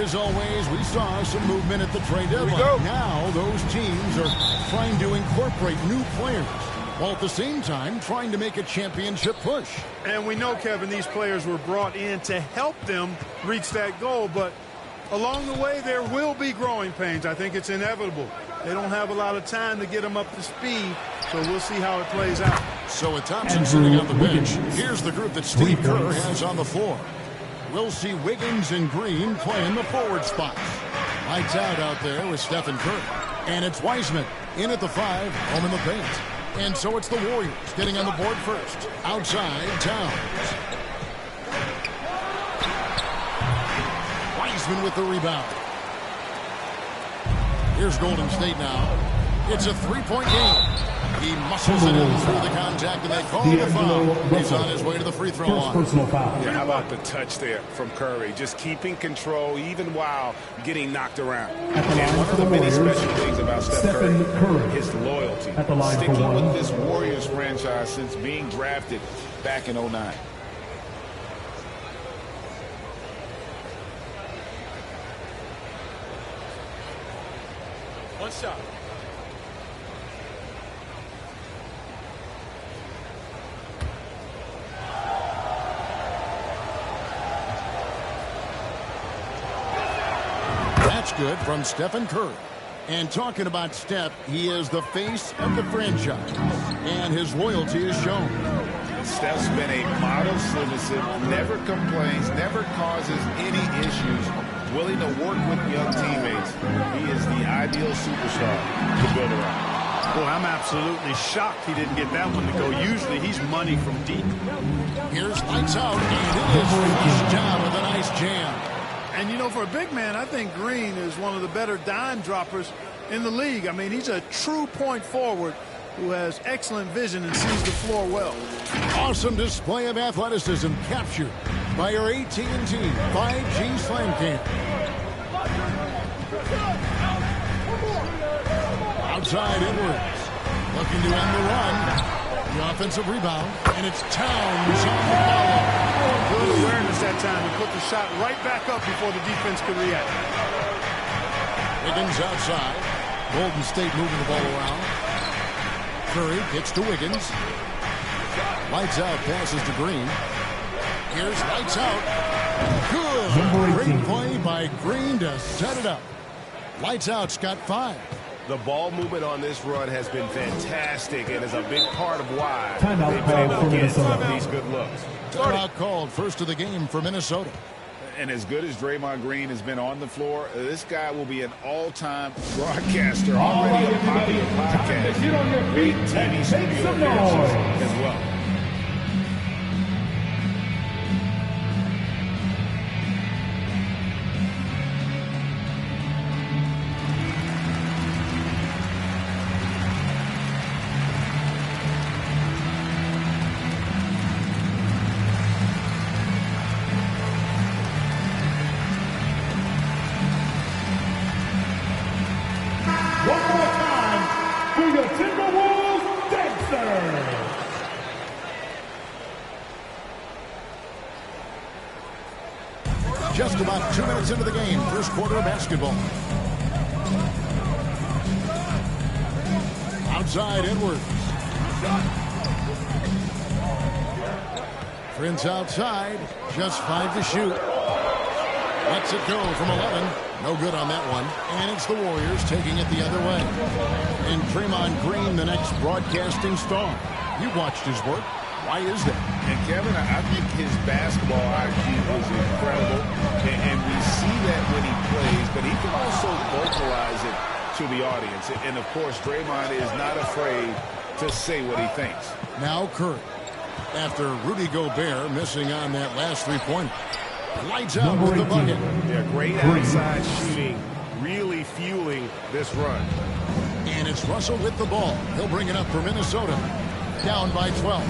as always, we saw some movement at the trade deadline. Now those teams are trying to incorporate new players, while at the same time trying to make a championship push. And we know, Kevin, these players were brought in to help them reach that goal, but along the way there will be growing pains. I think it's inevitable. They don't have a lot of time to get them up to speed, so we'll see how it plays out. So with Thompson sitting on the bench, here's the group that Steve Kerr has on the floor. We'll see Wiggins and Green playing the forward spots. Lights out there with Stephen Curry. And it's Wiseman in at the 5, home in the paint. And so it's the Warriors getting on the board first. Outside, Towns. Wiseman with the rebound. Here's Golden State now. It's a three-point game. He muscles it in through the contact, and they call the foul. He's on his way to the free throw line. Yeah, how about the touch there from Curry? Just keeping control even while getting knocked around. And one of the many special things about Steph Curry, his loyalty. Sticking with this Warriors franchise since being drafted back in 09. One shot. That's good from Stephen Curry. And talking about Steph, he is the face of the franchise, and his loyalty is shown. Steph's been a model citizen, never complains, never causes any issues, willing to work with young teammates. He is the ideal superstar to build around. Boy, I'm absolutely shocked he didn't get that one to go. Usually he's money from deep. Here's lights out, and it is flushed down with a nice jam. And, you know, for a big man, I think Green is one of the better dime droppers in the league. I mean, he's a true point forward who has excellent vision and sees the floor well. Awesome display of athleticism captured by your AT&T 5G Slam Cam. Outside Edwards, looking to end the run. The offensive rebound, and it's Towns on the follow. Good awareness that time to put the shot right back up before the defense could react. Wiggins outside. Golden State moving the ball around. Curry gets to Wiggins. Lights out, passes to Green. Here's lights out. Good. Great play by Green to set it up. Lights out's got 5. The ball movement on this run has been fantastic and is a big part of why they've been able to get some of these good looks. Timeout called, first of the game for Minnesota. And as good as Draymond Green has been on the floor, this guy will be an all-time broadcaster, already a popular podcast, great TV studio appearances as well. Just about 2 minutes into the game, first quarter of basketball. Outside Edwards. Prince outside, just 5 to shoot. Lets it go from 11. No good on that one. And it's the Warriors taking it the other way. And Draymond Green, the next broadcasting star. You watched his work. Why is that? And Kevin, I think his basketball IQ is incredible, and we see that when he plays, but he can also vocalize it to the audience. And of course, Draymond is not afraid to say what he thinks. Now Curry, after Rudy Gobert missing on that last three-pointer. Lights out with the bucket. Yeah, great outside shooting, really fueling this run. And it's Russell with the ball. He'll bring it up for Minnesota. Down by 12.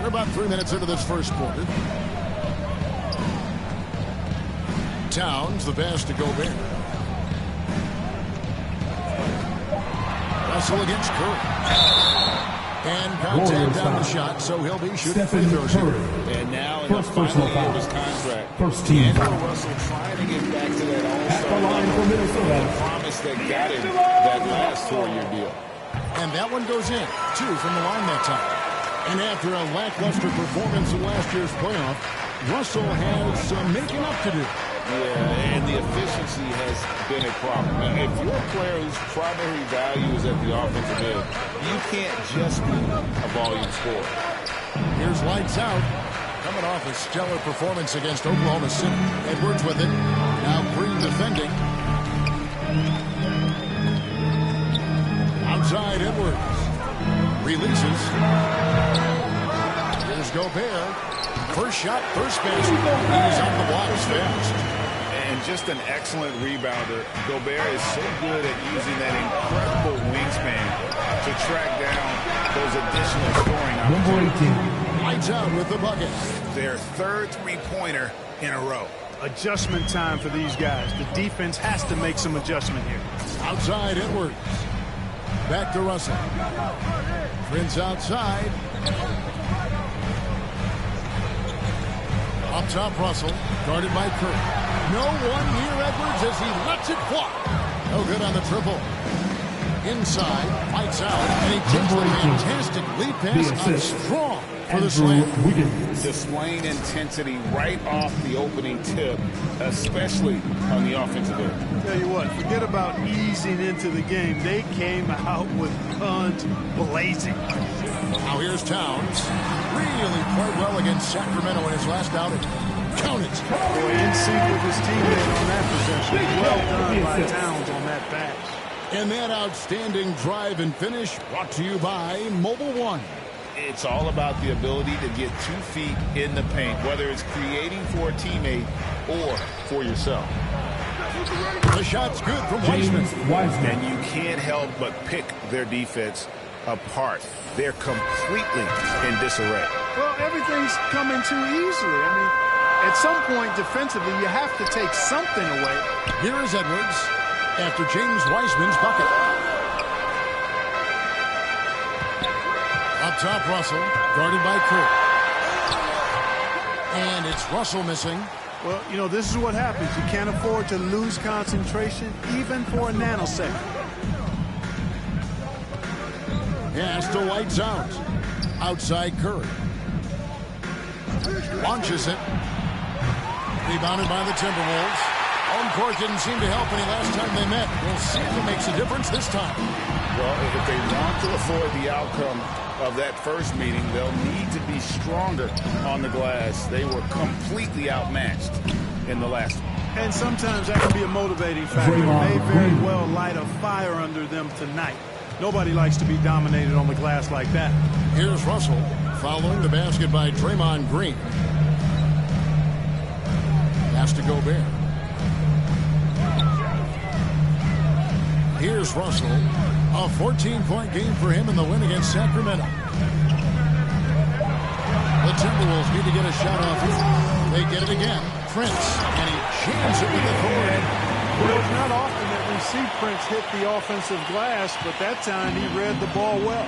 We're about 3 minutes into this first quarter. Towns, the pass to Gobert. Russell against Curry. And contact down the shot, so he'll be shooting free throws here. And now coming up finally of his contract. D'Angelo Russell trying to get back to that all-star level. That promise that got him that last 4-year deal. And that one goes in. 2 from the line that time. And after a lackluster performance in last year's playoff, Russell has some making up to do. Yeah, and the efficiency has been a problem. If you're a player whose primary value is at the offensive end, you can't just be a volume scorer. Here's lights out. Coming off a stellar performance against Oklahoma City. Edwards with it. Now Green defending. Outside Edwards. Releases. Here's Gobert. First shot, first basket. He's on the blocks fast. And just an excellent rebounder. Gobert is so good at using that incredible wingspan to track down those additional scoring opportunities. Lights out with the bucket. Their third three-pointer in a row. Adjustment time for these guys. The defense has to make some adjustment here. Outside Edwards. Back to Russell. Prince outside. Up top, Russell, guarded by Curry. No one near Edwards as he lets it fly. No good on the triple. Inside, fights out, and he takes the fantastic lead pass on Strong for the slam. Displaying intensity right off the opening tip, especially on the offensive end. Tell you what, forget about easing into the game. They came out with guns blazing. Now here's Towns. Really played well against Sacramento in his last outing. Count it. Boy, in sync with his teammate on that possession. Well done by Towns on that pass. And that outstanding drive and finish brought to you by Mobile One. It's all about the ability to get 2 feet in the paint, whether it's creating for a teammate or for yourself. The shot's good from Wiseman. And you can't help but pick their defense apart. They're completely in disarray. Well, everything's coming too easily. I mean, at some point defensively, you have to take something away. Here is Edwards after James Wiseman's bucket. Up top, Russell, guarded by Curry. And it's Russell missing. Well, you know, this is what happens. You can't afford to lose concentration, even for a nanosecond. Pass to Lights out. Outside Curry. Launches it. Rebounded by the Timberwolves. Home court didn't seem to help any last time they met. We'll see if it makes a difference this time. Well, if they want to avoid the outcome of that first meeting, they'll need to be stronger on the glass. They were completely outmatched in the last one. And sometimes that can be a motivating factor. It may very well light a fire under them tonight. Nobody likes to be dominated on the glass like that. Here's Russell following the basket by Draymond Green. Pass to Gobert. Here's Russell. A 14-point game for him in the win against Sacramento. The Timberwolves need to get a shot off here. They get it again. Prince, and he jams it with authority. Well, it's not often that we see Prince hit the offensive glass, but that time he read the ball well.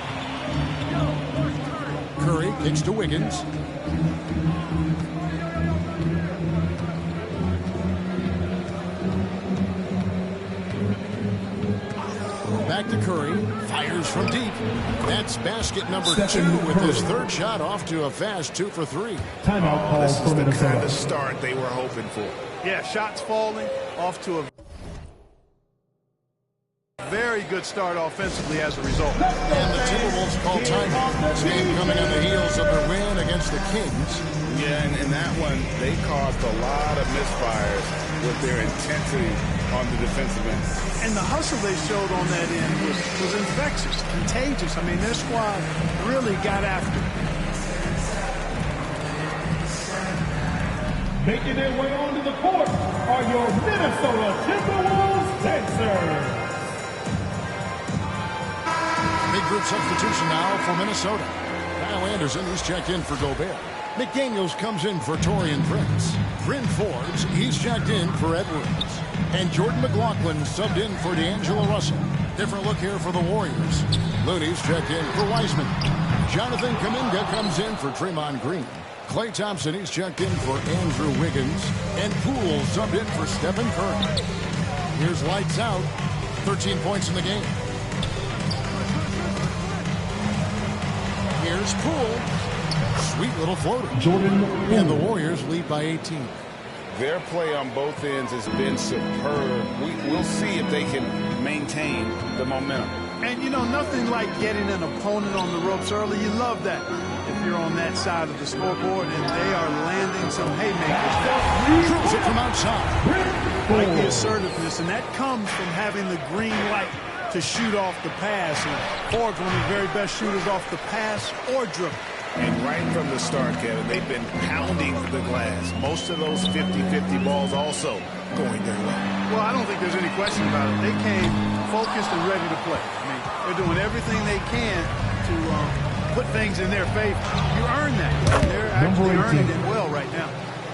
Curry kicks to Wiggins. Back to Curry. Fires from deep. That's basket number 2 with his third shot off to a fast 2 for 3. Timeout call This is for the Minnesota. kind of start they were hoping for. Yeah, shots falling off to a very good start offensively as a result. And the Timberwolves call timeout. This game coming on the heels of their win against the Kings. Yeah, and in that one, they caused a lot of misfires with their intensity on the defensive end. And the hustle they showed on that end was infectious, contagious. I mean, their squad really got after it. Making their way onto the court are your Minnesota Timberwolves Dancers. Big group substitution now for Minnesota. Kyle Anderson, he's checked in for Gobert. McDaniels comes in for Taurean Prince. Bryn Forbes, he's checked in for Edwards. And Jordan McLaughlin subbed in for D'Angelo Russell. Different look here for the Warriors. Looney's checked in for Wiseman. Jonathan Kuminga comes in for Draymond Green. Klay Thompson, he's checked in for Andrew Wiggins. And Poole subbed in for Stephen Curry. Here's lights out. 13 points in the game. Here's Poole. Sweet little floater. And the Warriors lead by 18. Their play on both ends has been superb. We'll see if they can maintain the momentum. And, you know, nothing like getting an opponent on the ropes early. You love that if you're on that side of the scoreboard, and they are landing some haymakers. Drills it from outside. Like the assertiveness, and that comes from having the green light to shoot off the pass. And Ford's one of the very best shooters off the pass or dribble. And right from the start, Kevin, they've been pounding the glass. Most of those 50-50 balls also going their way. Well, I don't think there's any question about it. They came focused and ready to play. I mean, they're doing everything they can to put things in their favor. You earn that, and they're actually earning it well right now.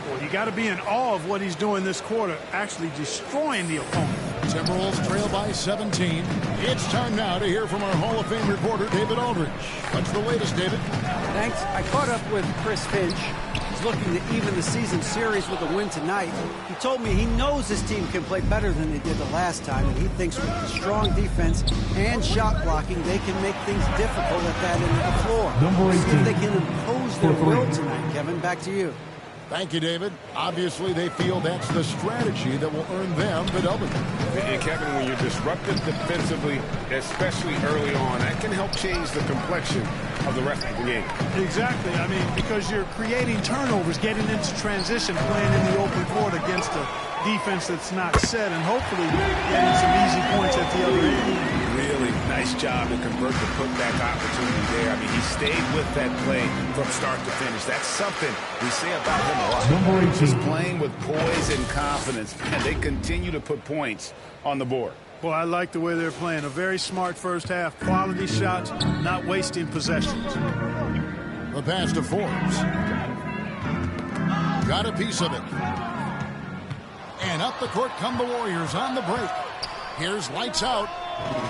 Well, you got to be in awe of what he's doing this quarter, actually destroying the opponent. Timberwolves trail by 17. It's time now to hear from our Hall of Fame reporter, David Aldridge. What's the latest, David? Thanks. I caught up with Chris Finch. He's looking to even the season series with a win tonight. He told me he knows his team can play better than they did the last time, and he thinks with the strong defense and shot blocking, they can make things difficult at that end of the floor. See if they can impose their will tonight. Kevin, back to you. Thank you, David. Obviously, they feel that's the strategy that will earn them the W. And Kevin, when you're disruptive defensively, especially early on, that can help change the complexion of the rest of the game. Exactly. I mean, because you're creating turnovers, getting into transition, playing in the open court against a defense that's not set, and hopefully getting some easy points at the other end. Really nice job to convert the putback opportunity there. I mean, he stayed with that play from start to finish. That's something we say about him a lot. Just playing with poise and confidence, and they continue to put points on the board. Boy, I like the way they're playing. A very smart first half. Quality shots, not wasting possessions. The pass to Forbes. Got a piece of it. And up the court come the Warriors on the break. Here's lights out.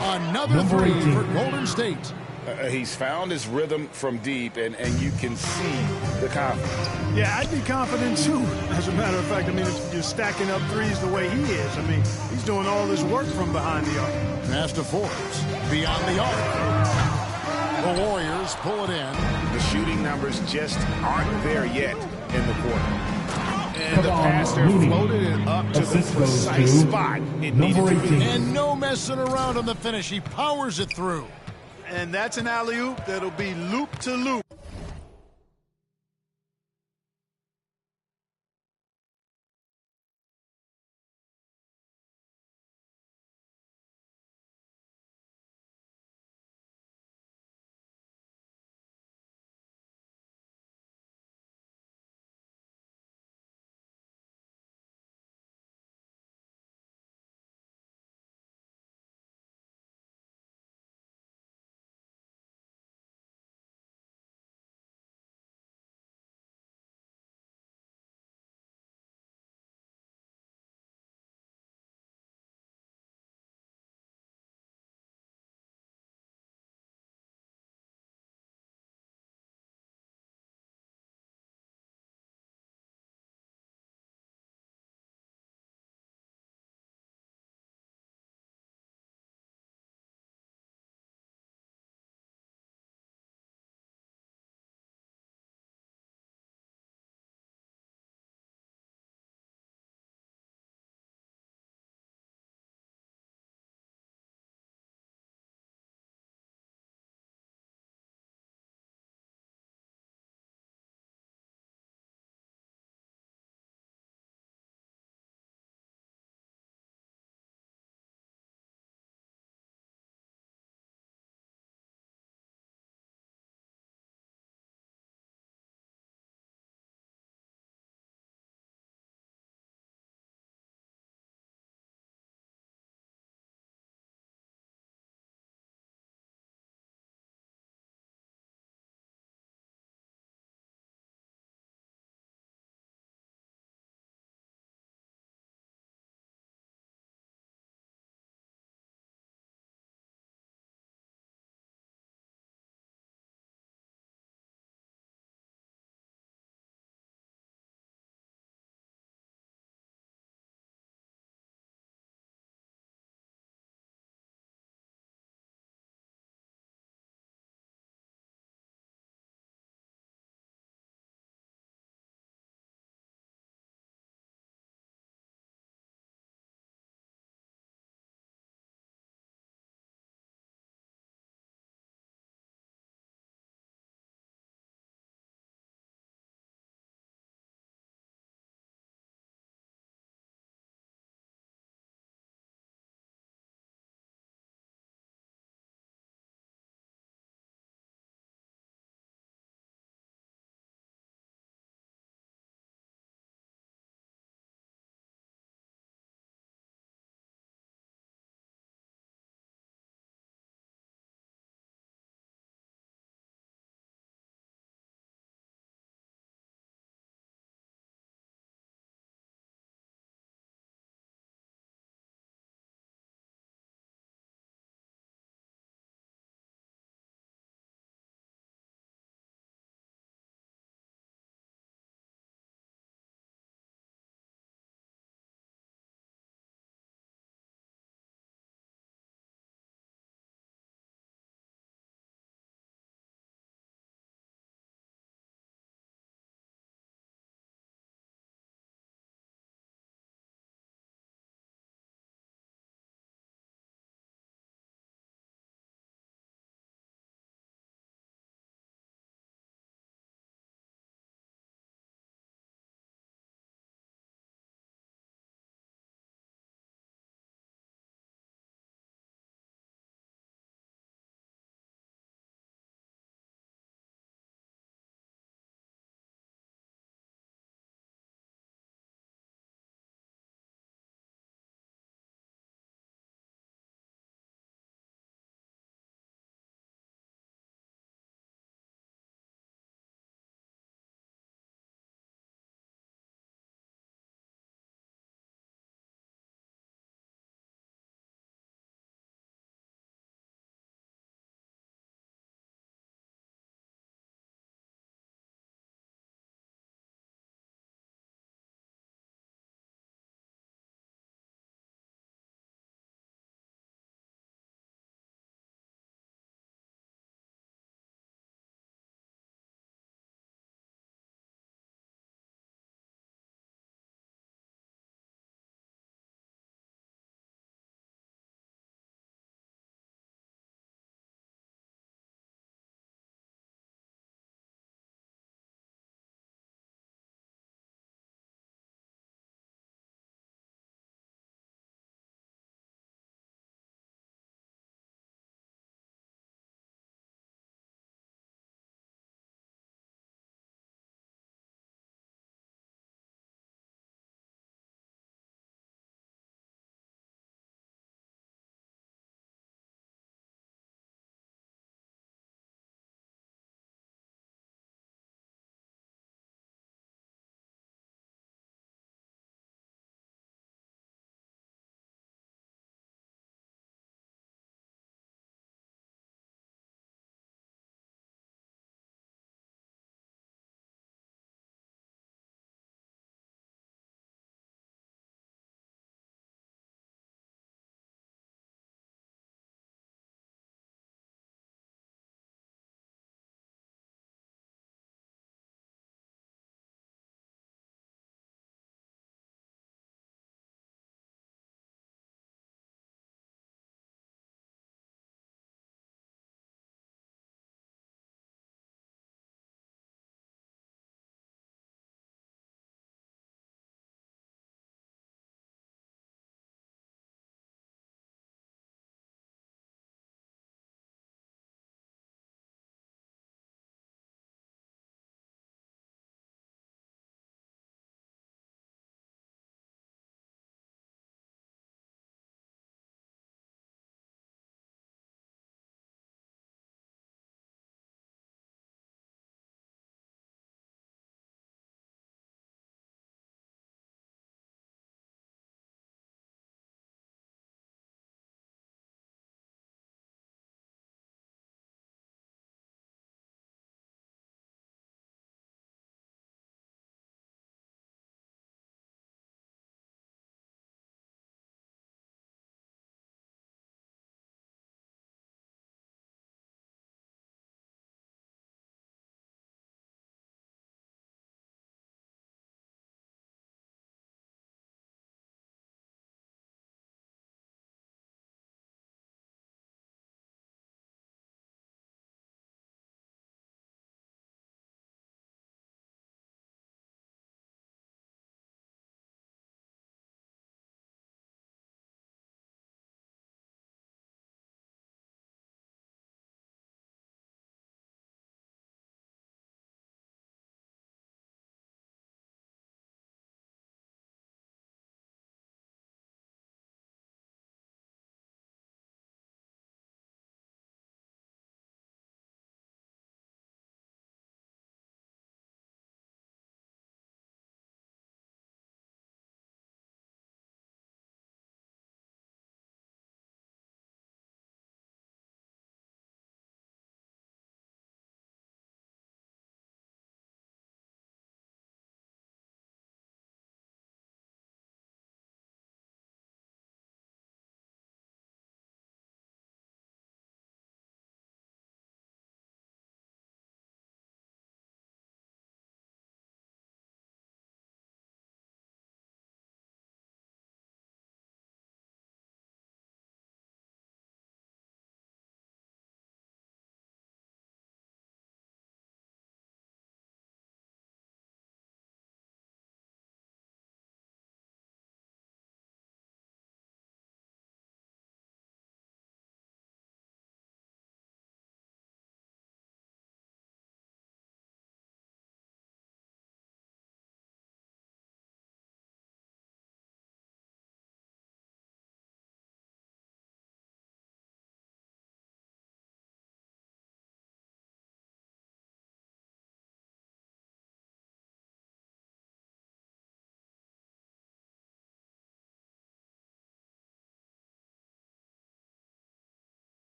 Another three for Golden State. He's found his rhythm from deep, and you can see the confidence. Yeah, I'd be confident, too. As a matter of fact, I mean, if you're stacking up threes the way he is, I mean, he's doing all this work from behind the arc. Pass to Forbes. Beyond the arc. The Warriors pull it in. The shooting numbers just aren't there yet in the quarter. And the pass there floated it up to the precise spot it needed to be. And no messing around on the finish. He powers it through. And that's an alley-oop that'll be loop to loop.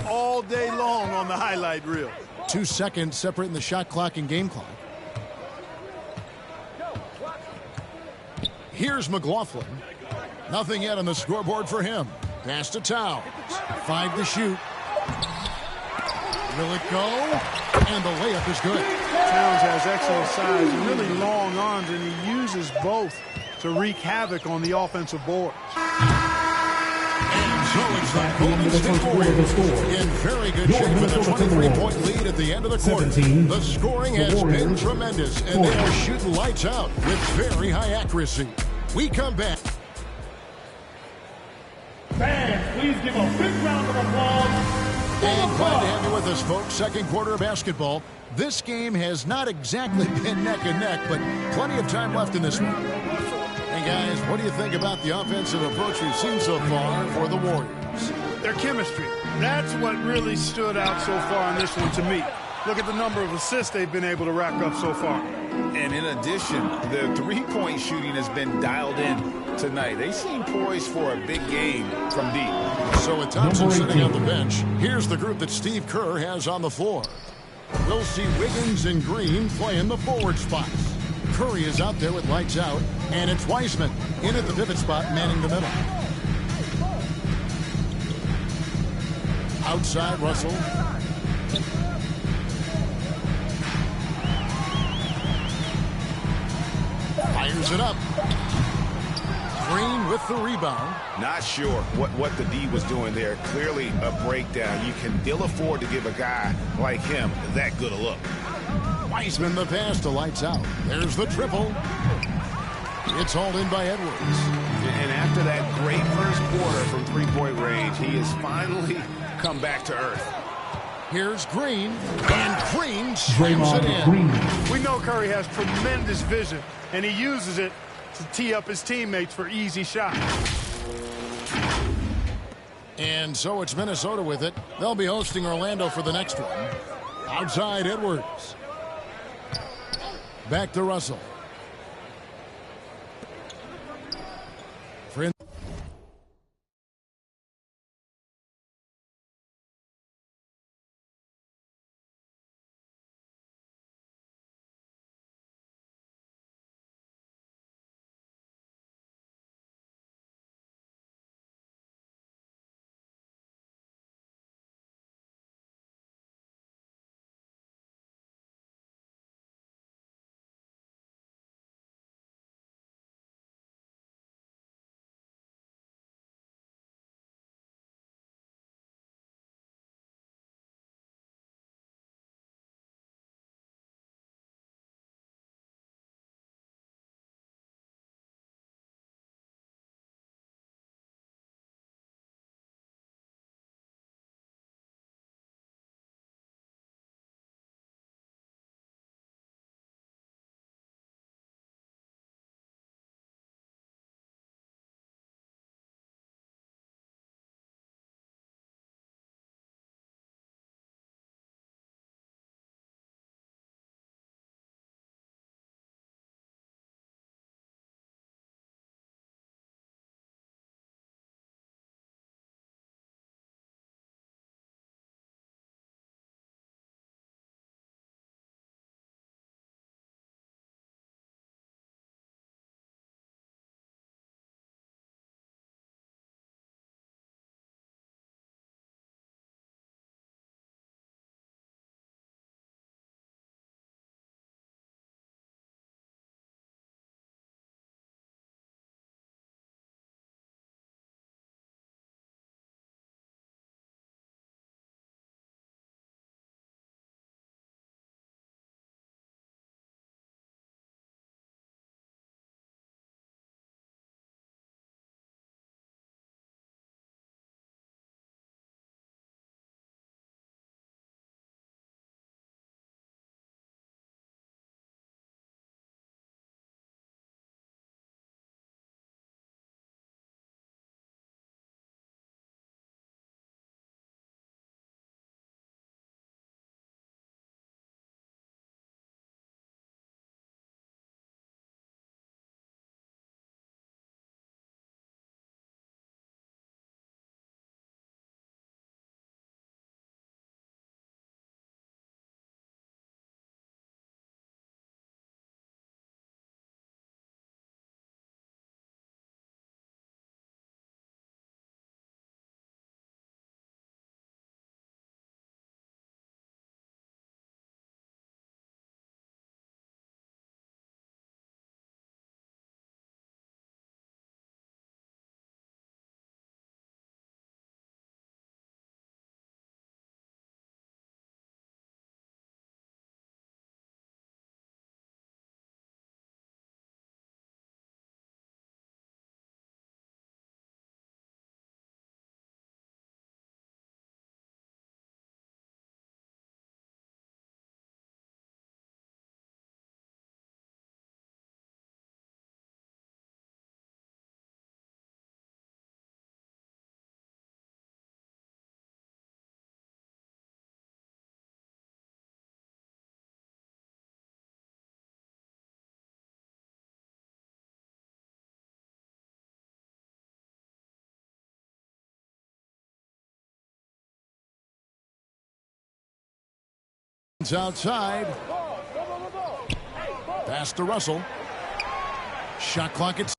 all day long on the highlight reel. 2 seconds separating the shot clock and game clock. Here's McLaughlin. Nothing yet on the scoreboard for him. Pass to Towns. 5 to shoot. Will it go? And the layup is good. Towns has excellent size and really long arms, and he uses both to wreak havoc on the offensive board. And so it's the Golden State Warriors in very good shape with a 23-point lead at the end of the quarter. The scoring has been tremendous, and they are shooting lights out with very high accuracy. We come back. Fans, please give a big round of applause. And glad to have you with us, folks. Second quarter of basketball. This game has not exactly been neck and neck, but plenty of time left in this one. Hey, guys, what do you think about the offensive approach we've seen so far for the Warriors? Their chemistry. That's what really stood out so far in this one to me. Look at the number of assists they've been able to rack up so far. And in addition, the three-point shooting has been dialed in tonight. They seem poised for a big game from deep. So with Thompson sitting on the bench, here's the group that Steve Kerr has on the floor. We'll see Wiggins and Green playing the forward spots. Curry is out there with lights out, and it's Wiseman in at the pivot spot, manning the middle. Outside, Russell. Fires it up. Green with the rebound. Not sure what the D was doing there. Clearly a breakdown. You can ill afford to give a guy like him that good a look. Wiseman the pass to lights out. There's the triple. It's hauled in by Edwards. And after that great first quarter from three-point range, he has finally come back to earth. Here's Green, and Green slams it in. We know Curry has tremendous vision, and he uses it to tee up his teammates for easy shots. And so it's Minnesota with it. They'll be hosting Orlando for the next one. Outside, Edwards. Back to Russell. It's outside. Pass to Russell. Shot clock at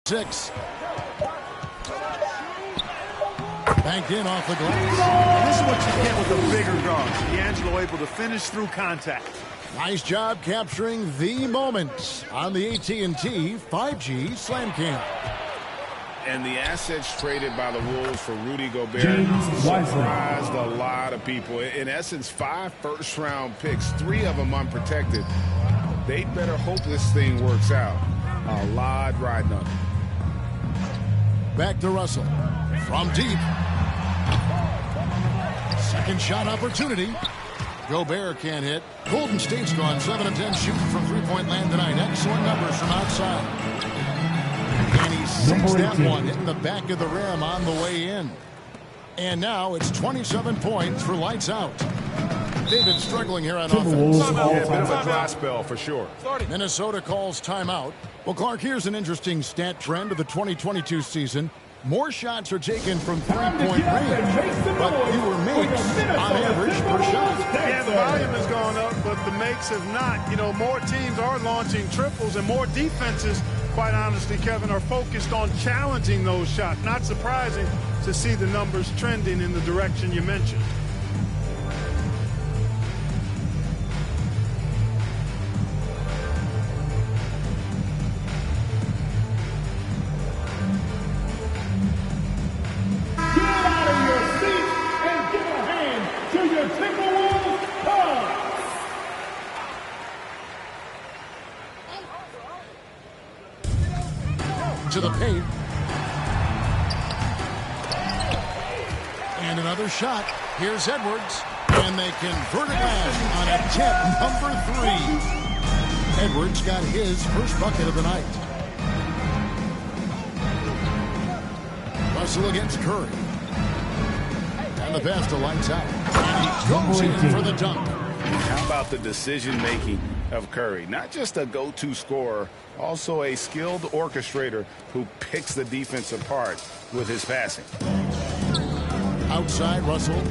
6. Banked in off the glass. And this is what you get with a bigger guard. D'Angelo able to finish through contact. Nice job capturing the moment on the AT&T 5G Slam Cam. And the assets traded by the Wolves for Rudy Gobert surprised a lot of people. In essence, 5 first-round picks, 3 of them unprotected. They better hope this thing works out. A lot riding on it. Back to Russell. From deep. Second shot opportunity. Gobert can't hit. Golden State's gone 7 of 10 shooting from three-point land tonight. Excellent numbers from outside. And he sinks that one, hitting the back of the rim on the way in. And now it's 27 points for lights out. They've been struggling here on offense. Yeah, a bit of a dry spell for sure. Minnesota calls timeout. Well, Clark, here's an interesting stat trend of the 2022 season. More shots are taken from three-point range, but fewer makes on average per shot. Yeah, the volume has gone up, but the makes have not. You know, more teams are launching triples, and more defenses, quite honestly, Kevin, are focused on challenging those shots. Not surprising to see the numbers trending in the direction you mentioned. To the paint. And another shot. Here's Edwards. And they convert it back on attempt number 3. Edwards got his first bucket of the night. Russell against Curry. And the pass to lights out. And he goes in for the dunk. How about the decision-making of Curry? Not just a go-to scorer, also a skilled orchestrator who picks the defense apart with his passing. Outside, Russell.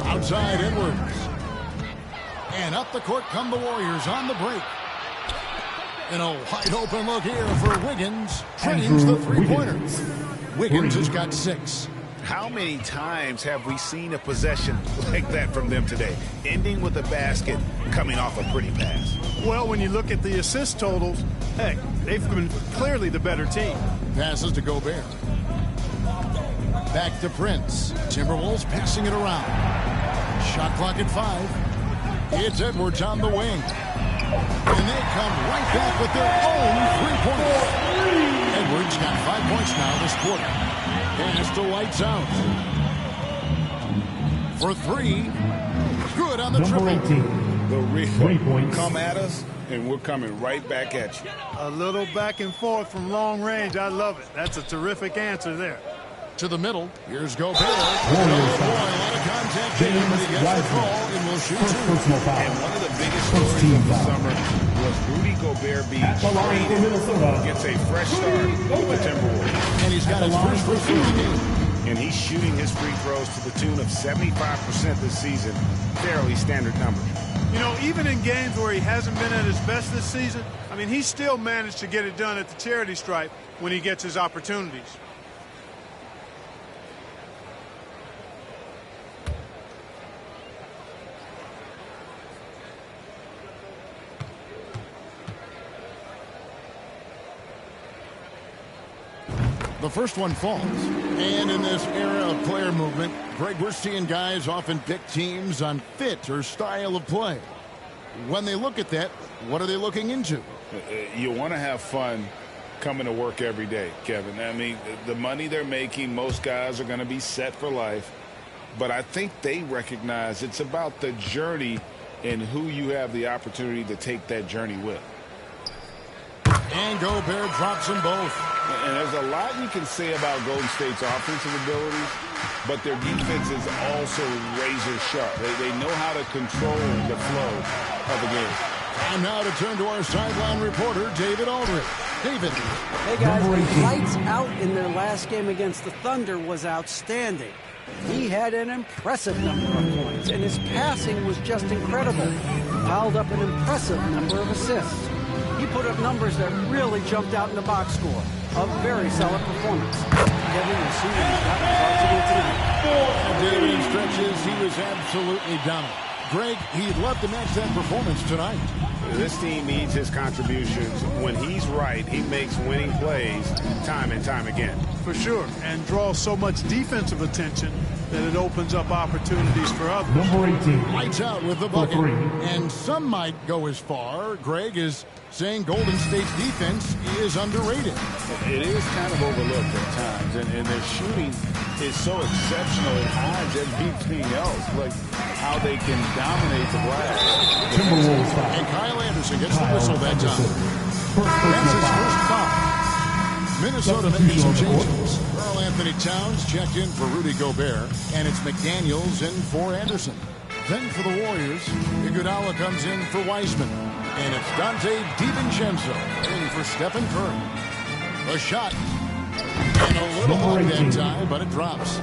Outside, Edwards. And up the court come the Warriors on the break. And a wide open look here for Wiggins. Trains the three-pointer. Wiggins has got 6. How many times have we seen a possession like that from them today, ending with a basket, coming off a pretty pass? Well, when you look at the assist totals, heck, they've been clearly the better team. Passes to Gobert. Back to Prince. Timberwolves passing it around. Shot clock at 5. It's Edwards on the wing. And they come right back with their own three-pointer. Edwards got 5 points now this quarter. Pass to Lights Out. For 3. Good on the triple. 18. The real 3 points. Come at us, and we're coming right back at you. A little back and forth from long range. I love it. That's a terrific answer there. To the middle. Here's Gobert. Oh, boy, a lot of contact there, but he gets the call and will shoot 2. And one of the biggest stories of the summer was Rudy Gobert being traded. Gets a fresh start with the Timberwolves. And he's got his first free throw of the game. And he's shooting his free throws to the tune of 75% this season. Fairly standard numbers. You know, even in games where he hasn't been at his best this season, I mean, he still managed to get it done at the charity stripe when he gets his opportunities. The first one falls. And in this era of player movement, Greg, we're seeing guys often pick teams on fit or style of play. When they look at that, what are they looking into? You want to have fun coming to work every day, Kevin. I mean, the money they're making, most guys are going to be set for life. But I think they recognize it's about the journey and who you have the opportunity to take that journey with. And Gobert drops them both. And there's a lot you can say about Golden State's offensive abilities, but their defense is also razor sharp. They know how to control the flow of the game. And now to turn to our sideline reporter, David Aldridge. David. Hey, guys, Lights Out in their last game against the Thunder was outstanding. He had an impressive number of points, and his passing was just incredible. Piled up an impressive number of assists. He put up numbers that really jumped out in the box score. A very solid performance. Kevin, we'll see what he's got in varsity tonight. David, in stretches, he was absolutely dominant. Greg, he'd love to match that performance tonight. This team needs his contributions. When he's right, he makes winning plays time and time again. For sure, and draws so much defensive attention that it opens up opportunities for others. Number 18. Lights out with the bucket. And some might go as far, Greg, as saying Golden State's defense is underrated. It is kind of overlooked at times, and their shooting is so exceptional it hides everything else, like how they can dominate the glass. And Kyle Anderson gets the whistle that time. That's his first foul. Minnesota making some changes. Karl Anthony Towns checked in for Rudy Gobert, and it's McDaniels in for Anderson. Then for the Warriors, Iguodala comes in for Wiseman. And it's Dante DiVincenzo in for Stephen Curry. A shot. And a little hard that time, but it drops.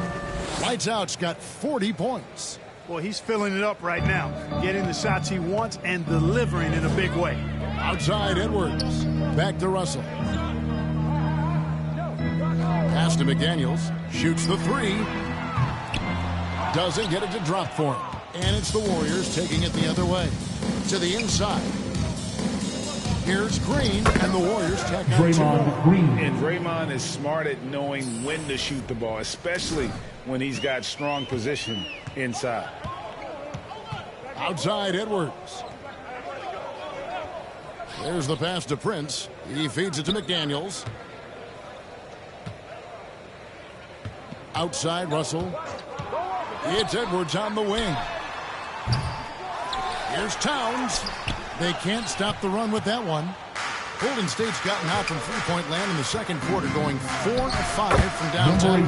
Lights Out's got 40 points. Well, he's filling it up right now, getting the shots he wants and delivering in a big way. Outside Edwards. Back to Russell. Pass to McDaniels. Shoots the 3. Doesn't get it to drop for him. And it's the Warriors taking it the other way. To the inside. Here's Green, and the Warriors tack on Draymond Green. And Draymond is smart at knowing when to shoot the ball, especially when he's got strong position inside. Outside Edwards. There's the pass to Prince. He feeds it to McDaniels. Outside Russell. It's Edwards on the wing. Here's Towns. They can't stop the run with that one. Golden State's gotten out from three-point land in the second quarter, going 4 of 5 from downtown.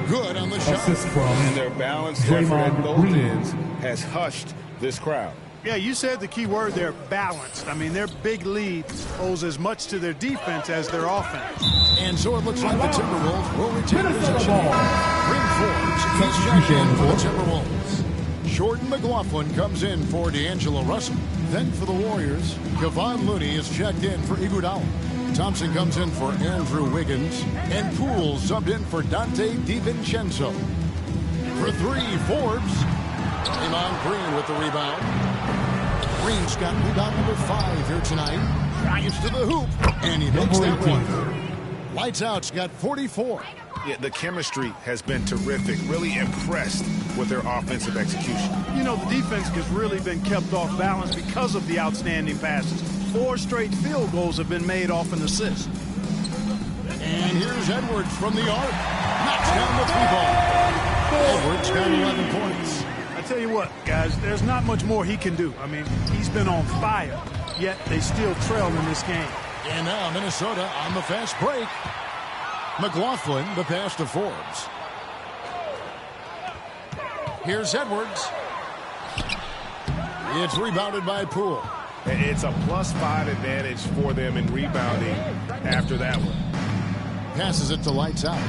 Good on the shot. And their balanced effort at both ends has hushed this crowd. Yeah, you said the key word there, balanced. I mean, their big lead owes as much to their defense as their offense. And so it looks like the Timberwolves will retain possession. Bryn Forbes, he's checked in for the Timberwolves. Jordan McLaughlin comes in for D'Angelo Russell. Then for the Warriors, Kevon Looney is checked in for Iguodala. Thompson comes in for Andrew Wiggins, and Poole subbed in for Dante DiVincenzo. For three, Forbes. Draymond Green with the rebound. Green's got rebound number 5 here tonight. Drives to the hoop, and he makes that one. Lights out's got 44. Yeah, the chemistry has been terrific. Really impressed with their offensive execution. You know, the defense has really been kept off balance because of the outstanding passes. 4 straight field goals have been made off an assist. And here's Edwards from the arc. Knocks down the 3-ball. Edwards got 11 points. I tell you what, guys, there's not much more he can do. I mean, he's been on fire, yet they still trail in this game. And now Minnesota on the fast break. McLaughlin, the pass to Forbes. Here's Edwards. It's rebounded by Poole. It's a +5 advantage for them in rebounding after that one. Passes it to Lights Out.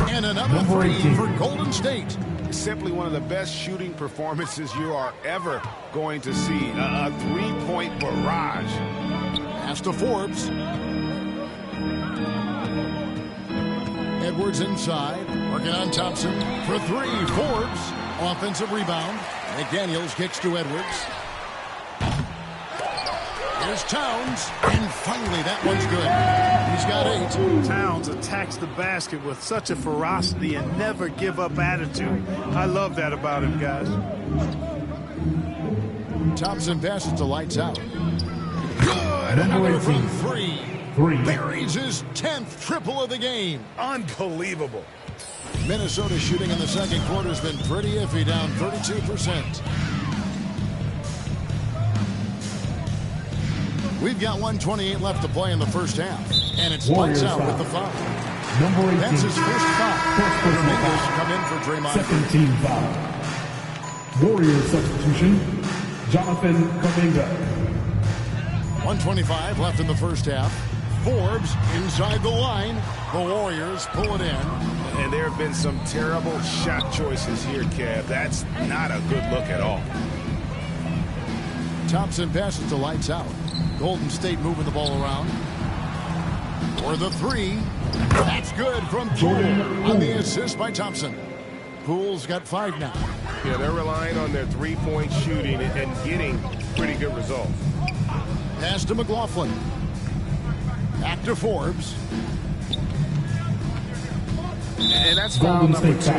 And another three for Golden State. Simply one of the best shooting performances you are ever going to see. A 3-point barrage. Pass to Forbes. Edwards inside, working on Thompson for 3. Forbes, offensive rebound. McDaniels kicks to Edwards. Here's Towns, and finally that one's good. He's got 8. Towns attacks the basket with such a ferocity and never give up attitude. I love that about him, guys. Thompson passes to Lights Out. Good, another from 3. Buries his 10th triple of the game. Unbelievable. Minnesota shooting in the second quarter has been pretty iffy, down 32%. We've got 1:28 left to play in the first half, and it's Lights Out with the foul. That's his first foul. Dominguez come in for Draymond. Second team foul. Warriors substitution, Jonathan Kuminga. 1:25 left in the first half. Forbes inside the line. The Warriors pull it in. And there have been some terrible shot choices here, Kev. That's not a good look at all. Thompson passes to Lights Out. Golden State moving the ball around. For the 3. That's good from Poole on the assist by Thompson. Poole's got 5 now. Yeah, they're relying on their 3-point shooting and getting pretty good results. Pass to McLaughlin. Back to Forbes. And that's foul number 2.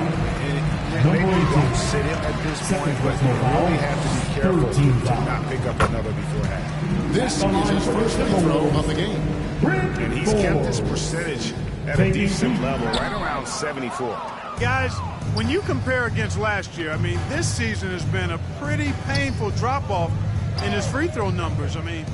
Maybe you don't sit him at this point, but you really have to be careful to not pick up another before half. This is his first free throw of the game. And he's kept his percentage at a decent level, right around 74. Guys, when you compare against last year, I mean, this season has been a pretty painful drop-off in his free throw numbers. I mean,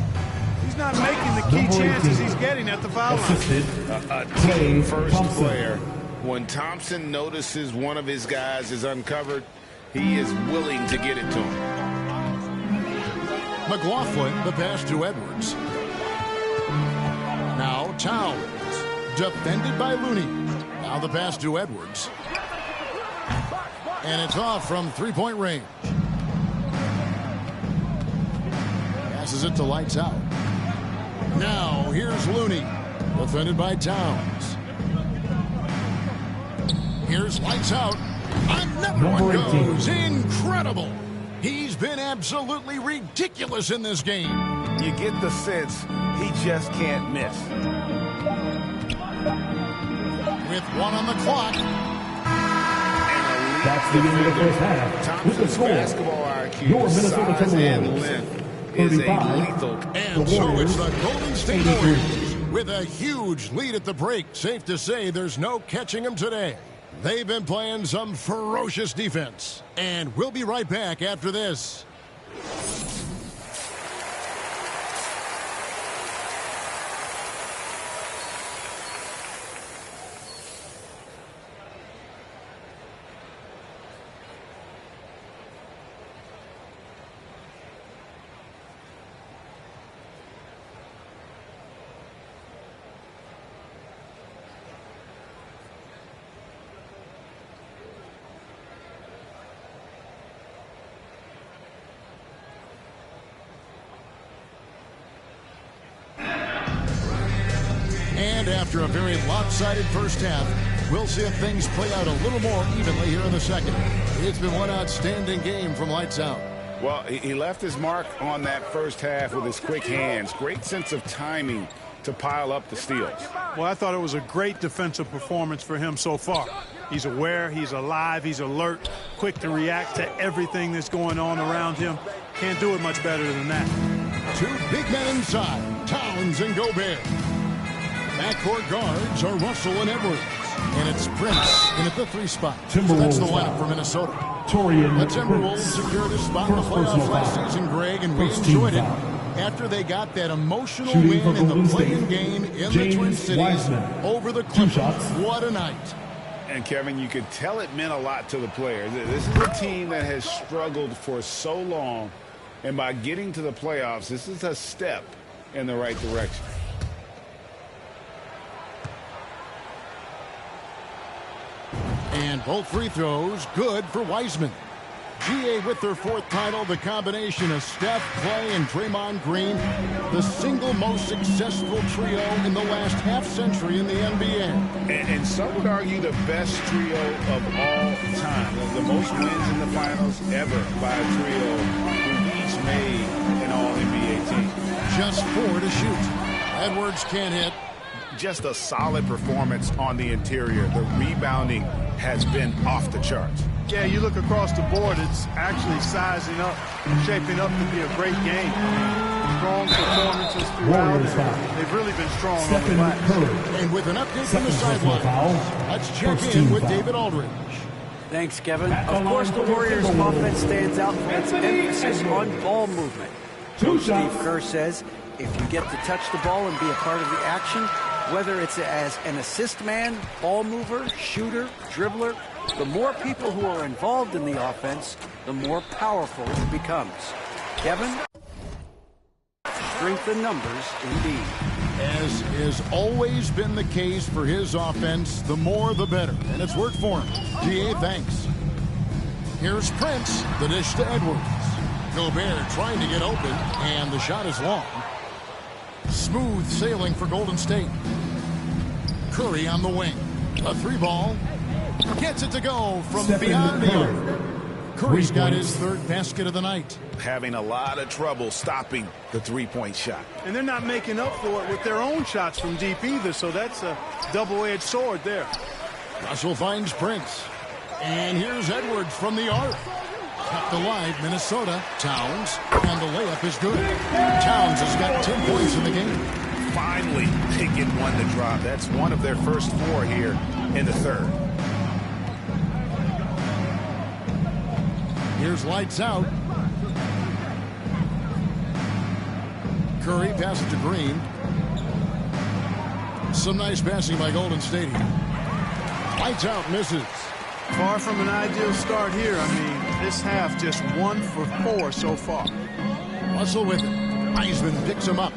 he's not making the key chances he's getting at the foul line. A team-first player. When Thompson notices one of his guys is uncovered, he is willing to get it to him. McLaughlin, the pass to Edwards. Now Towns, defended by Looney. Now the pass to Edwards. And it's off from 3-point range. Passes it to Lights Out. Now here's Looney, defended by Towns. Here's Lights Out. Another one goes. Incredible. He's been absolutely ridiculous in this game. You get the sense he just can't miss. With 1 on the clock. That's the end of the first half. With the score, Basketball IQ, your Minnesota size and Timberwolves, length is a 35, lethal. And so it's the Golden State Warriors with a huge lead at the break. Safe to say there's no catching them today. They've been playing some ferocious defense. And we'll be right back after this. And after a very lopsided first half, we'll see if things play out a little more evenly here in the second. It's been one outstanding game from lights out. Well, he left his mark on that first half with his quick hands. Great sense of timing to pile up the steals. Well, I thought it was a great defensive performance for him so far. He's aware, he's alive, he's alert, quick to react to everything that's going on around him. Can't do it much better than that. Two big men inside, Towns and Gobert. Backcourt guards are Russell and Edwards. And it's Prince in at the 3 spot. So that's the lineup for Minnesota. The Timberwolves secured a spot in the playoffs last season, Greg, and we enjoyed it after they got that emotional win in the play-in game in the Twin Cities over the Clippers. What a night. And, Kevin, you could tell it meant a lot to the players. This is a team that has struggled for so long, and by getting to the playoffs, this is a step in the right direction. And both free throws good for Wiseman. GA with their 4th title, the combination of Steph, Clay, and Draymond Green, the single most successful trio in the last half-century in the NBA. And some would argue the best trio of all time. The most wins in the finals ever by a trio who each made an All-NBA team. Just 4 to shoot. Edwards can't hit. Just a solid performance on the interior. The rebounding has been off the charts. Yeah, you look across the board, it's actually sizing up, shaping up to be a great game. Strong performances throughout. They've really been strong on the glass. And with an update from the sideline, let's check in with David Aldridge. Thanks, Kevin. Of course, the Warriors' offense stands out for its emphasis on ball movement. Coach Steve Kerr says, if you get to touch the ball and be a part of the action, whether it's as an assist man, ball mover, shooter, dribbler, the more people who are involved in the offense, the more powerful it becomes. Kevin? Strength in numbers, indeed. As has always been the case for his offense, the more the better. And it's worked for him. GA, thanks. Here's Prince, the dish to Edwards. Gobert trying to get open, and the shot is long. Smooth sailing for Golden State. Curry on the wing. A 3-ball. Gets it to go from beyond the arc. Curry's got his 3rd basket of the night. Having a lot of trouble stopping the 3-point shot. And they're not making up for it with their own shots from deep either, so that's a double-edged sword there. Russell finds Prince. And here's Edwards from the arc. Kept alive, Minnesota. Towns. And the layup is good. Towns has got 10 points in the game. Finally, they get one to drop. That's one of their first 4 here in the 3rd. Here's lights out. Curry passes to Green. Some nice passing by Golden State here. Lights out, misses. Far from an ideal start here. I mean, this half just 1 for 4 so far. Russell with it. Wiseman picks him up.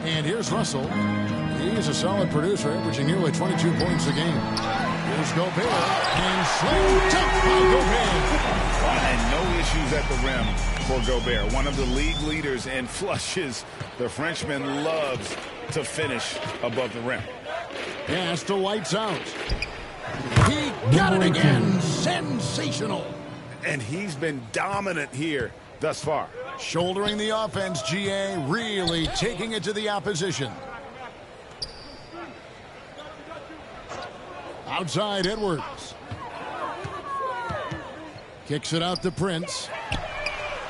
And here's Russell. He's a solid producer, averaging nearly 22 points a game. Here's Gobert. And slammed up by Gobert. And no issues at the rim for Gobert. One of the league leaders in flushes. The Frenchman loves to finish above the rim. Pass to lights out. He got it again. Sensational. And he's been dominant here thus far. Shouldering the offense, GA, really taking it to the opposition. Outside, Edwards. Kicks it out to Prince.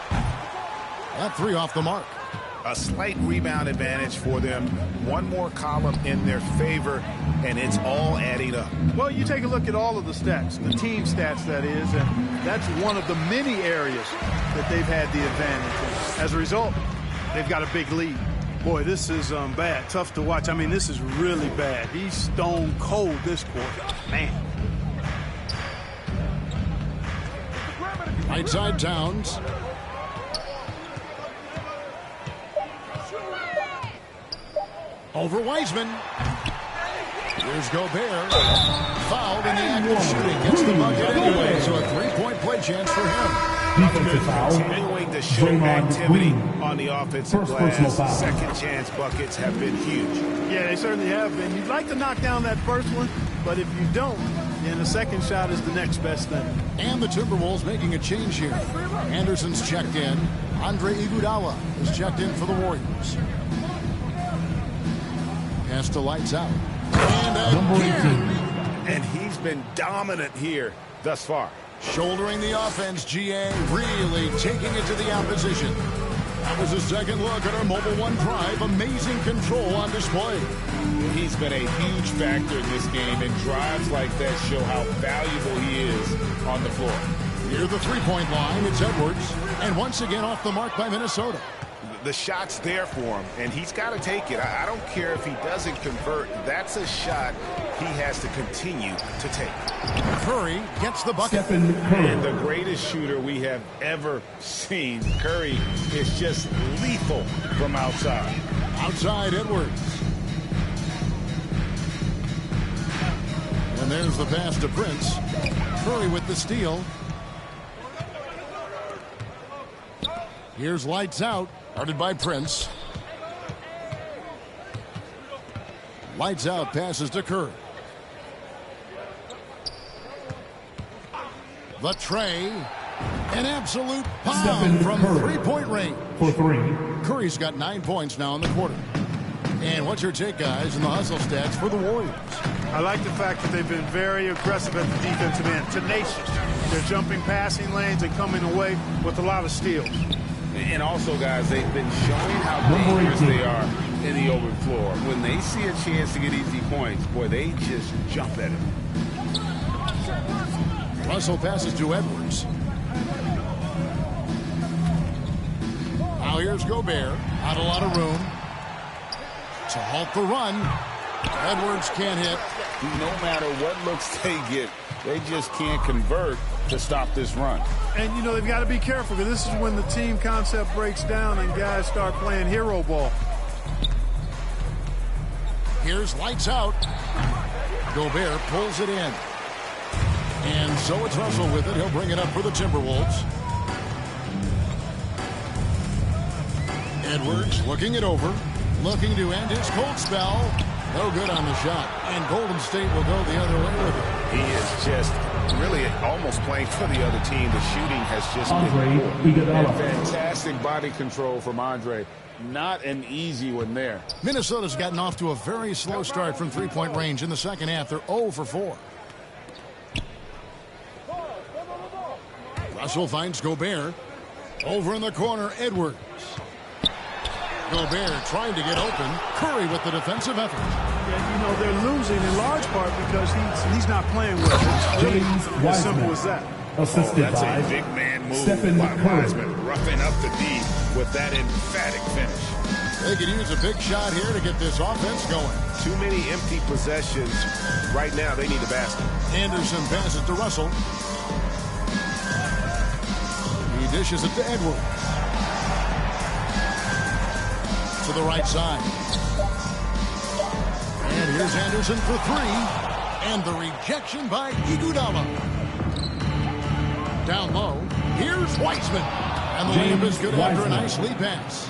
That 3 off the mark. A slight rebound advantage for them. One more column in their favor, and it's all adding up. Well, you take a look at all of the stats, the team stats, that is, and that's one of the many areas that they've had the advantage. As a result, they've got a big lead. Boy, this is bad. Tough to watch. I mean, this is really bad. He's stone cold this quarter. Man. Right side, Towns. Over Wiseman. Here's Gobert. Fouled in the act of shooting. Gets the bucket anyway, so a 3-point play chance for him. Defensive foul. Continuing to show activity on the offensive glass. Second chance buckets have been huge. Yeah, they certainly have been. You'd like to knock down that first one, but if you don't, then the second shot is the next best thing. And the Timberwolves making a change here. Anderson's checked in. Andre Iguodala is checked in for the Warriors. Pass to Lights Out. And again. And he's been dominant here thus far. Shouldering the offense, GA really taking it to the opposition. That was a second look at our Mobile One drive. Amazing control on display. He's been a huge factor in this game, and drives like that show how valuable he is on the floor. Near the three-point line, it's Edwards. And once again off the mark by Minnesota. The shot's there for him, and he's got to take it. I don't care if he doesn't convert. That's a shot he has to continue to take. Curry gets the bucket. And the greatest shooter we have ever seen. Curry is just lethal from outside. Outside, Edwards. And there's the pass to Prince. Curry with the steal. Here's Lights Out. Guarded by Prince. Lights Out passes to Curry. The tray. An absolute bomb from three-point range. For three. Curry's got 9 points now in the quarter. And what's your take, guys, in the hustle stats for the Warriors? I like the fact that they've been very aggressive at the defensive end. Tenacious. They're jumping passing lanes and coming away with a lot of steals. And also, guys, they've been showing how dangerous they are in the open floor. When they see a chance to get easy points, boy, they just jump at him. Russell passes to Edwards. Now here's Gobert. Not a lot of room to halt the run. Edwards can't hit. No matter what looks they get, they just can't convert to stop this run. And, you know, they've got to be careful, because this is when the team concept breaks down and guys start playing hero ball. Here's Lights Out. Gobert pulls it in. And so it's Russell with it. He'll bring it up for the Timberwolves. Edwards looking it over. Looking to end his cold spell. No good on the shot. And Golden State will go the other way with it. He is just really almost playing for the other team. The shooting has just been fantastic body control from Andre. Not an easy one there. Minnesota's gotten off to a very slow start from three-point range in the second half. They're 0 for 4. Russell finds Gobert. Over in the corner, Edwards. Gobert trying to get open. Curry with the defensive effort. Yeah, you know, they're losing in large part because he's not playing well. It's really as simple as that. Assisted that's by a big man move Stephen by Curry. Wiseman, roughing up the D with that emphatic finish. They could use a big shot here to get this offense going. Too many empty possessions. Right now, they need a basket. Anderson passes to Russell. He dishes it to Edwards. To the right side. And here's Anderson for three. And the rejection by Iguodala. Down low. Here's Wiseman. And the layup is good after a nice lead pass.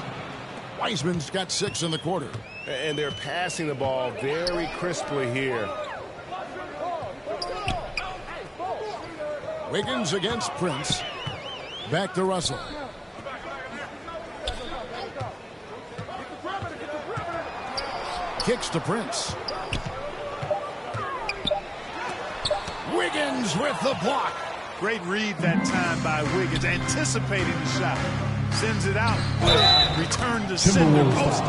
Wiseman's got 6 in the quarter. And they're passing the ball very crisply here. Wiggins against Prince. Back to Russell. Kicks to Prince. Wiggins with the block. Great read that time by Wiggins, anticipating the shot. Sends it out. Return to sender postage.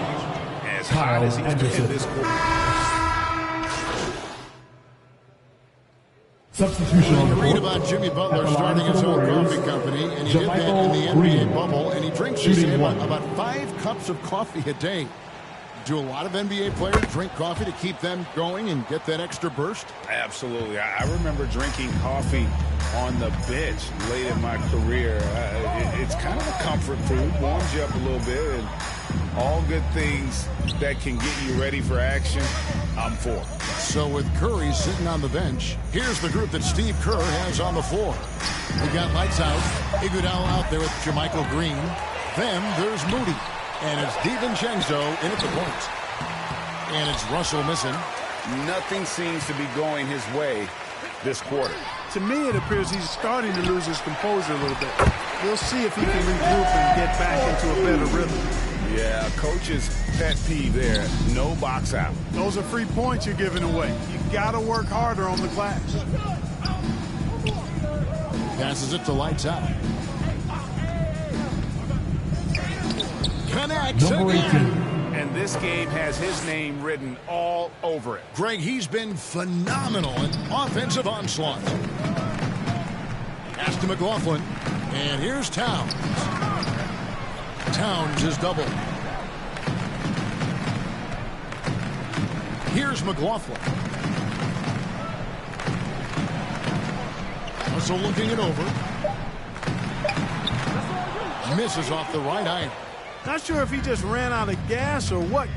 As hot as he's been this quarter. Substitution on the You read court. about Jimmy Butler starting his own coffee company, and he did that in the NBA bubble, and he drinks, they say, about 5 cups of coffee a day. Do a lot of NBA players drink coffee to keep them going and get that extra burst? Absolutely. I remember drinking coffee on the bench late in my career. It's kind of a comfort food, warms you up a little bit, and all good things that can get you ready for action, I'm for. So with Curry sitting on the bench, here's the group that Steve Kerr has on the floor. We got lights out. Iguodala out there with Jermichael Green. Then there's Moody. And it's DiVincenzo in at the point. And it's Russell missing. Nothing seems to be going his way this quarter. To me, it appears he's starting to lose his composure a little bit. We'll see if he can regroup and get back into a better rhythm. Yeah, coach's pet peeve there. No box out. Those are free points you're giving away. You got to work harder on the glass. Passes it to lights out. Connects again. And this game has his name written all over it. Greg, he's been phenomenal in offensive onslaught. Pass to McLaughlin. And here's Towns. Towns is double. Here's McLaughlin. Russell looking it over. Misses off the right eye. Not sure if he just ran out of gas or what.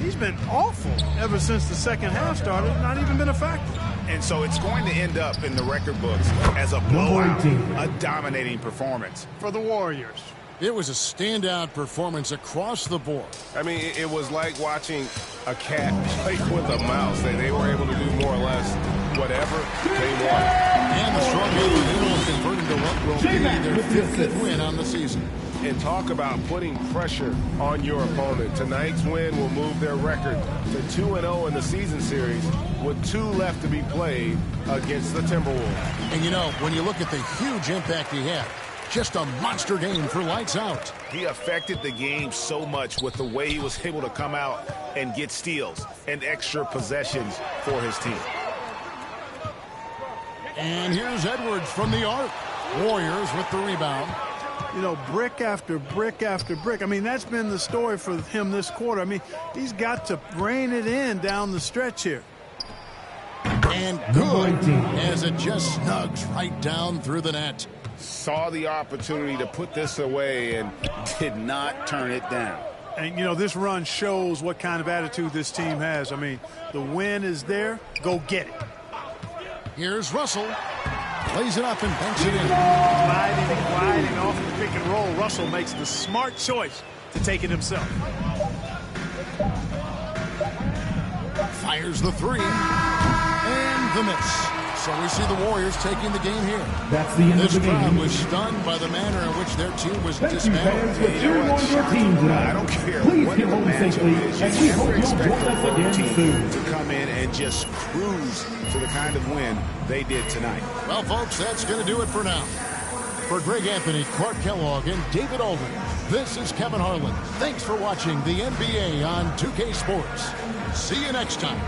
He's been awful ever since the second half started. Not even been a factor. And so it's going to end up in the record books as a blowout, a dominating performance for the Warriors. It was a standout performance across the board. I mean, it was like watching a cat play with a mouse. They were able to do more or less whatever they wanted. And the strong will converted to what will be their 50th win on the season. And talk about putting pressure on your opponent. Tonight's win will move their record to 2-0 in the season series with 2 left to be played against the Timberwolves. And you know, when you look at the huge impact he had, just a monster game for lights out. He affected the game so much with the way he was able to come out and get steals and extra possessions for his team. And here's Edwards from the arc. Warriors with the rebound. You know, brick after brick after brick. I mean, that's been the story for him this quarter. I mean, he's got to rein it in down the stretch here. And good as it just snugs right down through the net. Saw the opportunity to put this away and did not turn it down. And, you know, this run shows what kind of attitude this team has. I mean, the win is there. Go get it. Here's Russell. Plays it up and banks it in. Gliding and gliding off the pick and roll. Russell makes the smart choice to take it himself. Fires the three. And the miss. So we see the Warriors taking the game here. That's the end of the game. This crowd was stunned by the manner in which their team was dismantled. Thank you, fans, for cheering on your team tonight. I don't care. Please get home safely, and we hope you'll join us again soon. To come in and just cruise to the kind of win they did tonight. Well, folks, that's going to do it for now. For Greg Anthony, Clark Kellogg, and David Aldridge, this is Kevin Harlan. Thanks for watching the NBA on 2K Sports. See you next time.